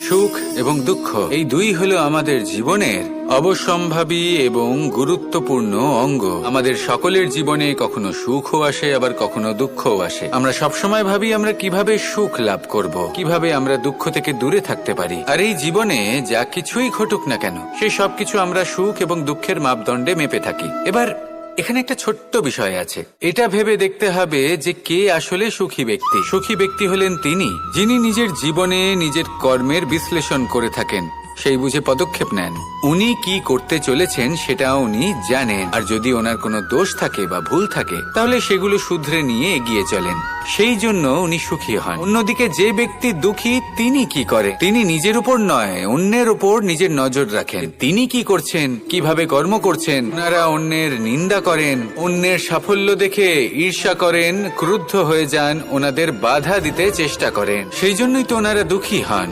সুখ এবং দুঃখ এই দুই হলো আমাদের জীবনের অবশ্যম্ভাবী এবং গুরুত্বপূর্ণ অঙ্গ। আমাদের সকলের জীবনে কখনো সুখও আসে, আবার কখনো দুঃখও আসে। আমরা সবসময় ভাবি আমরা কিভাবে সুখ লাভ করব, কিভাবে আমরা দুঃখ থেকে দূরে থাকতে পারি। আর এই জীবনে যা কিছুই ঘটুক না কেন, সেই সবকিছু আমরা সুখ এবং দুঃখের মাপদণ্ডে মেপে থাকি। এবার এখানে একটা ছোট্ট বিষয় আছে, এটা ভেবে দেখতে হবে যে কে আসলে সুখী ব্যক্তি। সুখী ব্যক্তি হলেন তিনি, যিনি নিজের জীবনে নিজের কর্মের বিশ্লেষণ করে থাকেন, সেই বুঝে পদক্ষেপ নেন। উনি কি করতে চলেছেন সেটা উনি জানেন, আর যদি ওনার কোনো দোষ থাকে বা ভুল থাকে তাহলে সেগুলো শুধরে নিয়ে এগিয়ে চলেন। সেই জন্য উনি সুখী হন। অন্যদিকে যে ব্যক্তি দুঃখী, তিনি কি করে? তিনি নিজের উপর নয়, অন্যের উপর নিজের নজর রাখেন। তিনি কি করছেন, কিভাবে কর্ম করছেন। ওনারা অন্যের নিন্দা করেন, অন্যের সাফল্য দেখে ঈর্ষা করেন, ক্রুদ্ধ হয়ে যান, ওনাদের বাধা দিতে চেষ্টা করেন। সেই জন্যই তো ওনারা দুঃখী হন।